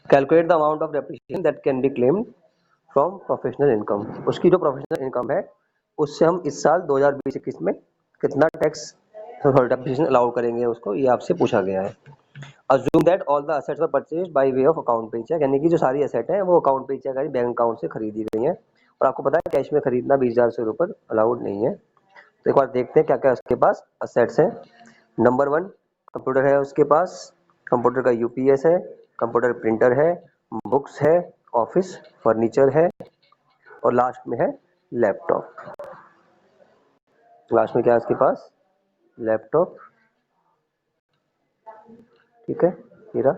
Calculate the amount of depreciation that can be claimed from professional income. उसकी जो professional income है उससे हम इस साल 2020-21 में कितना टैक्स डेप्रिसिएशन अलाउ करेंगे उसको, ये आपसे पूछा गया है। Assume that all the assets were purchased by way of account पे चेक, यानी कि जो सारी असेट है वो अकाउंट पे चेक यानी बैंक अकाउंट से खरीदी गई है, और आपको पता है कैश में खरीदना 20,000 से ऊपर अलाउड नहीं है। तो एक बार देखते हैं क्या क्या उसके पास असेट्स हैं। नंबर 1 कंप्यूटर है उसके पास, कंप्यूटर का यूपीएस है, कंप्यूटर प्रिंटर है, बुक्स है, ऑफिस फर्नीचर है, और लास्ट में है लैपटॉप। लास्ट में क्या है उसके पास? लैपटॉप। ठीक है, ये रहा।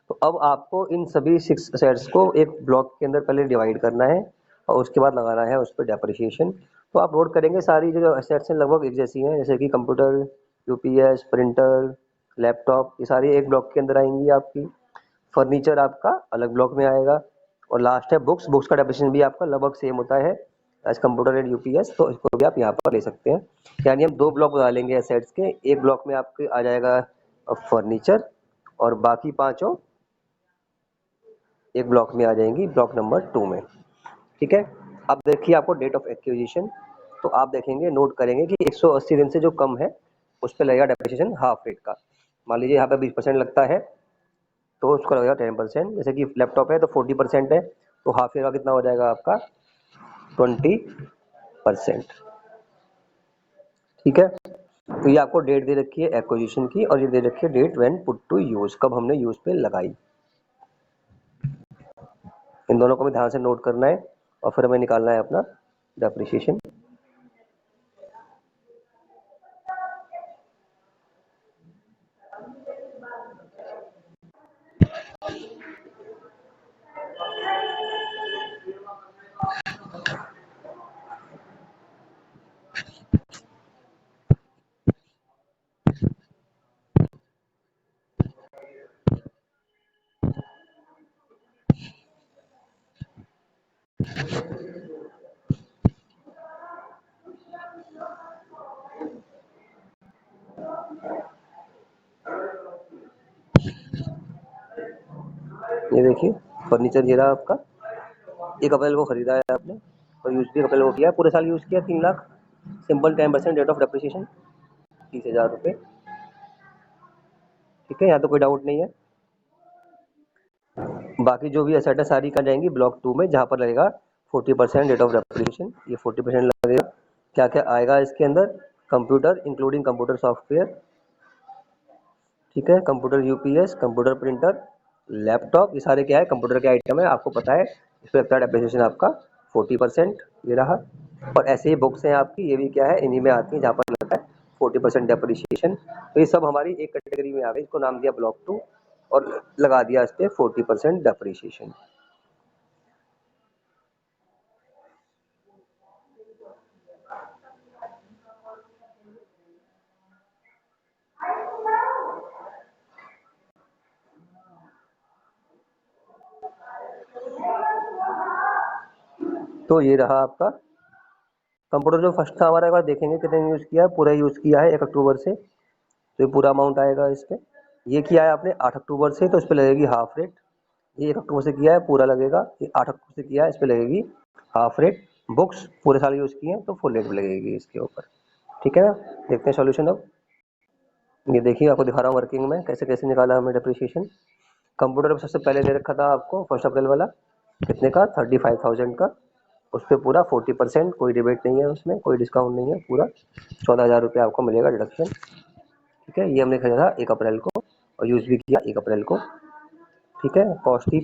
तो अब आपको इन सभी 6 असेट्स को एक ब्लॉक के अंदर पहले डिवाइड करना है और उसके बाद लगाना है उस पर डेप्रिसिएशन। तो आप नोट करेंगे सारी जो असेट्स हैं लगभग एक जैसी हैं, जैसे कि कंप्यूटर, यूपीएस, प्रिंटर, लैपटॉप, ये सारी एक ब्लॉक के अंदर आएंगी आपकी। फर्नीचर आपका अलग ब्लॉक में आएगा, और लास्ट है बुक्स। बुक्स का डेप्रिसिएशन भी आपका लगभग सेम होता है एज कंप्यूटर एंड यूपीएस, तो इसको भी आप यहाँ पर ले सकते हैं। यानी हम 2 ब्लॉक बना लेंगे असेट्स के, एक ब्लॉक में आपके आ जाएगा फर्नीचर, और बाकी पांचों एक ब्लॉक में आ जाएंगी ब्लॉक नंबर 2 में। ठीक है, अब देखिए आपको डेट ऑफ एक्विजिशन, तो आप देखेंगे नोट करेंगे कि 180 दिन से जो कम है उस पर लगेगा डेप्रिसिएशन हाफ रेट का। मान लीजिए यहाँ पे 20% लगता है तो उसको लगेगा 10%। जैसे कि लैपटॉप है तो 40% है, तो हाफ ईयर का कितना हो जाएगा आपका 20%। ठीक है, तो ये आपको डेट दे रखी है एक्विजिशन की, और ये दे रखी है date when put to use, कब हमने यूज पे लगाई। इन दोनों को भी ध्यान से नोट करना है और फिर हमें निकालना है अपना डेप्रिसिएशन। ये देखिए फर्नीचर ये रहा आपका, 1 अप्रैल को खरीदा है आपने और यूज भी 1 अप्रैल को किया है, पूरे साल यूज किया 3 lakh. Simple 10% rate of depreciation 30,000 रुपये। ठीक है, यहाँ तो कोई डाउट नहीं है। बाकी जो भी एसेट है सारी कहाँ जाएंगी ब्लॉक 2 में, जहाँ पर लगेगा 40% रेट ऑफ डेप्रिसिएशन। ये 40% लगेगा। क्या क्या आएगा इसके अंदर? कंप्यूटर इंक्लूडिंग कंप्यूटर सॉफ्टवेयर, ठीक है, computer UPS, computer printer, laptop, ये सारे क्या है कंप्यूटर के आइटम है, आपको पता है। इस पर लगता है डेप्रिसिएशन आपका 40%, ये रहा। और ऐसे ही बुक्स हैं आपकी, ये भी क्या है इन्हीं में आती है जहाँ पर लगता है 40% डेप्रिसिएशन। तो ये सब हमारी एक कैटेगरी में आ गई, इसको नाम दिया ब्लॉक 2 और लगा दिया इस पर 40% डेप्रिसिएशन। तो ये रहा आपका कंप्यूटर जो फर्स्ट था हमारा, एक बार देखेंगे कितने यूज़ किया है। पूरा यूज़ किया है 1 अक्टूबर से, तो ये पूरा अमाउंट आएगा इस पे। ये किया है आपने 8 अक्टूबर से, तो इस पे लगेगी हाफ रेट। ये 1 अक्टूबर से किया है पूरा लगेगा, ये 8 अक्टूबर से किया है इस पे लगेगी हाफ रेट। बुक्स पूरे साल यूज़ किए हैं तो फुल रेट लगेगी इसके ऊपर। ठीक है ना, देखते हैं सॉल्यूशन अब। ये देखिए आपको दिखा रहा हूँ वर्किंग में कैसे कैसे निकाला हमने डेप्रिसिएशन। कंप्यूटर में सबसे पहले दे रखा था आपको 1 अप्रैल वाला, कितने का 35,000 का। उस पर पूरा 40%, कोई डिबेट नहीं है उसमें, कोई डिस्काउंट नहीं है, पूरा 14,000 रुपये आपको मिलेगा डिडक्शन। ठीक है, ये हमने खरीदा था 1 अप्रैल को और यूज़ भी किया 1 अप्रैल को। ठीक है, कॉस्ट थी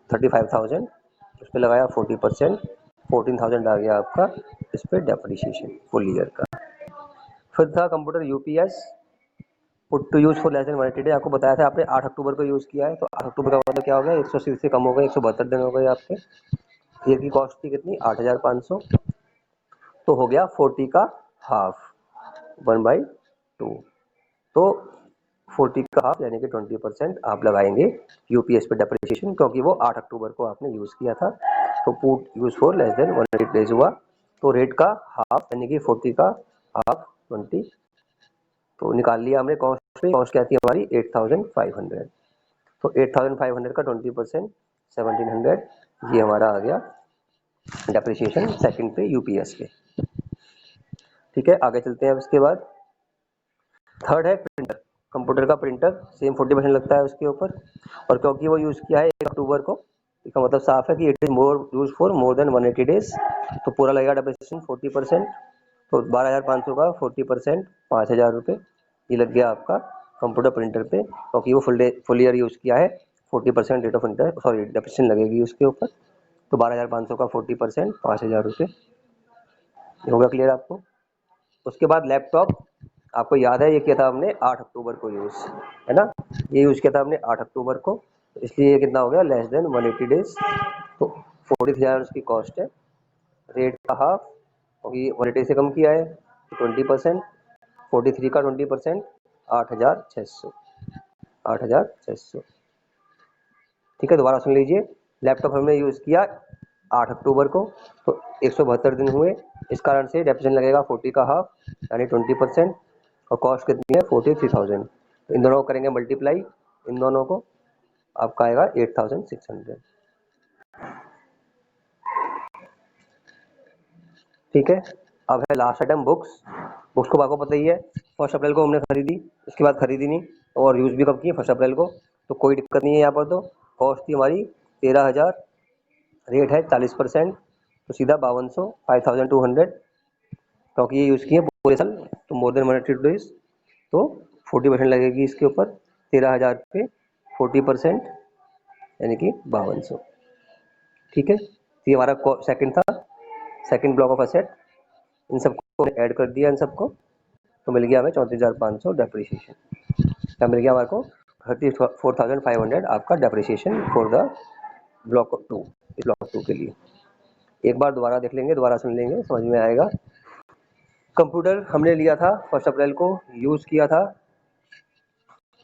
35,000, उस पर लगाया 40%, 14,000 आ गया आपका इस पर डेप्रिसिएशन फुल ईयर का। फिर था computer UPS, put to use for less than 180 day. आपको बताया था आपने 8 अक्टूबर को यूज़ किया है, तो 8 अक्टूबर का मतलब क्या हो गया 180 से कम हो गए, 172 दिन हो गए आपके। ईयर की कॉस्ट थी कितनी 8,500, तो हो गया 40 का हाफ 1/2। तो 40 का हाफ यानी कि 20% आप लगाएंगे यूपीएस पे डेप्रिसिएशन, क्योंकि वो 8 अक्टूबर को आपने यूज़ किया था। तो put use for less than 180 days हुआ, तो रेट का हाफ यानी कि 40 का हाफ 20। तो निकाल लिया हमने कॉस्ट पे। कॉस्ट क्या थी हमारी 8,500। तो 8500 का 20%, 1700 ये हमारा आ गया डेप्रिसिएशन सेकंड पे यूपीएस पे। ठीक है, आगे चलते हैं। अब इसके बाद थर्ड है प्रिंटर। कंप्यूटर का प्रिंटर सेम 40% लगता है उसके ऊपर, और क्योंकि वो यूज़ किया है 1 अक्टूबर को, इसका मतलब साफ है कि it is more use for more than 180 days, तो पूरा लगेगा डेप्रिसिएशन 40%। तो 12,500 का 40% 5,000 रुपये ये लग गया आपका कंप्यूटर प्रिंटर पे, क्योंकि वो फुल ईयर यूज़ किया है। 40% rate of interest sorry depreciation लगेगी उसके ऊपर। तो 12,500 का 40% 5,000 रुपये। हो गया क्लियर आपको? उसके बाद लैपटॉप, आपको याद है ये किया था हमने 8 अक्टूबर को यूज़, है ना? ये यूज़ किया था हमने 8 अक्टूबर को, तो इसलिए ये कितना हो गया लेस देन 180 डेज। तो 40,000 उसकी कॉस्ट है, रेट का हाफ, क्योंकि 180 से कम किया है तो 20%, 43 का 20% 8,600, 8,600। ठीक है, दोबारा सुन लीजिए। लैपटॉप हमने यूज़ किया 8 अक्टूबर को, तो 172 दिन हुए, इस कारण से डेप्रिसिएशन लगेगा 40 का हाफ यानी 20%, और कॉस्ट कितनी है 43,000। तो इन दोनों को करेंगे मल्टीप्लाई, इन दोनों को आपका आएगा 8,600। ठीक है, अब है लास्ट आइटम बुक्स। बुक्स को आपको पता ही है 1 अप्रैल को हमने खरीदी, उसके बाद खरीदी नहीं, और यूज़ भी कब की 1 अप्रैल को, तो कोई दिक्कत नहीं है यहाँ पर। तो कॉस्ट थी हमारी 13,000, रेट है 40%, तो सीधा 5200 5200, क्योंकि ये यूज़ किए पूरे साल तो मोर देन 180 डेज, तो 40% लगेगी इसके ऊपर 13,000 पे 40% यानी कि 5200। ठीक है, तो ये हमारा सेकंड था, सेकंड ब्लॉक ऑफ एसेट। इन सबको ऐड कर दिया इन सबको, तो मिल गया हमें 34,500 डेप्रिसिएशन। क्या मिल गया हमारे को? 34,500 आपका डेप्रिसिएशन फॉर द ब्लॉक 2, इस ब्लॉक 2 के लिए। एक बार दोबारा देख लेंगे, दोबारा सुन लेंगे, समझ में आएगा। कंप्यूटर हमने लिया था 1 अप्रैल को, यूज़ किया था,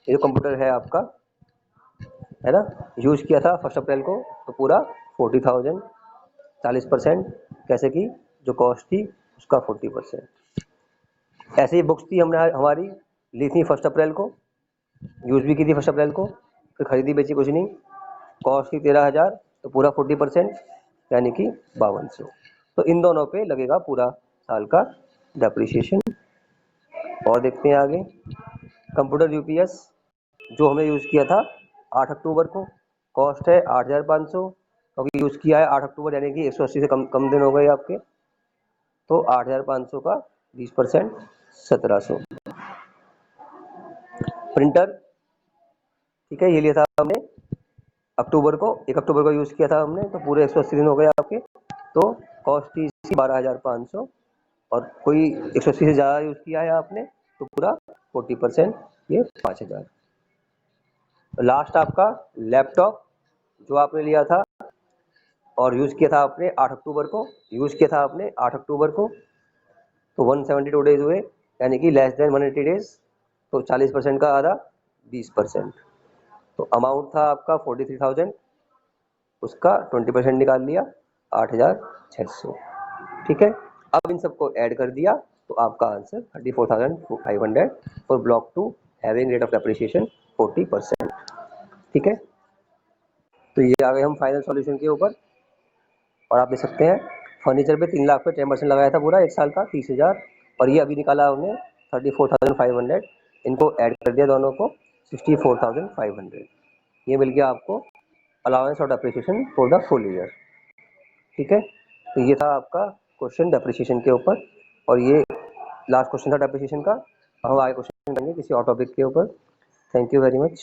ये जो कंप्यूटर है आपका, है ना, यूज़ किया था 1 अप्रैल को, तो पूरा 40,000, 40%, कैसे कि जो कॉस्ट थी उसका 40%। ऐसे ही बुक्स थी हमने हमारी ली थी 1 अप्रैल को, यूज़ भी की थी 1 अप्रैल को, फिर खरीदी बेची कुछ नहीं, कॉस्ट थी 13,000, तो पूरा 40% यानी कि 5200। तो इन दोनों पे लगेगा पूरा साल का डेप्रिसिएशन। और देखते हैं आगे, कंप्यूटर यूपीएस जो हमने यूज़ किया था 8 अक्टूबर को, कॉस्ट है 8,500, क्योंकि यूज़ किया है 8 अक्टूबर यानी कि 180 से कम दिन हो गए आपके, तो 8,500 का 20% 1,700। प्रिंटर, ठीक है, ये लिया था हमने अक्टूबर को, 1 अक्टूबर को यूज़ किया था हमने, तो पूरे 180 दिन हो गए आपके, तो कॉस्ट थी इसकी 12,500, और कोई 180 से ज़्यादा यूज़ किया है आपने तो पूरा 40% ये 5,000। लास्ट आपका लैपटॉप जो आपने लिया था और यूज़ किया था आपने 8 अक्टूबर को, यूज़ किया था आपने 8 अक्टूबर को, तो 172 डेज हुए यानी कि लेस देन 180 डेज, तो 40% का आधा 20%, तो अमाउंट था आपका 43,000, उसका 20% निकाल लिया 8,600। ठीक है, अब इन सबको ऐड कर दिया तो आपका answer 34,500 for block 2 having rate of depreciation 40%। ठीक है, तो ये आ गए हम फाइनल सॉल्यूशन के ऊपर। और आप देख सकते हैं फर्नीचर पे 3 लाख पे 10% लगाया था पूरा 1 साल का 30,000, और ये अभी निकाला हमने 34,500, इनको ऐड कर दिया दोनों को 64,500, ये मिल गया आपको allowance of depreciation for the full year. ठीक है, तो ये था आपका क्वेश्चन डेप्रिसिएशन के ऊपर, और ये लास्ट क्वेश्चन था डेप्रिसिएशन का। हम आगे क्वेश्चन करेंगे किसी और टॉपिक के ऊपर। Thank you very much.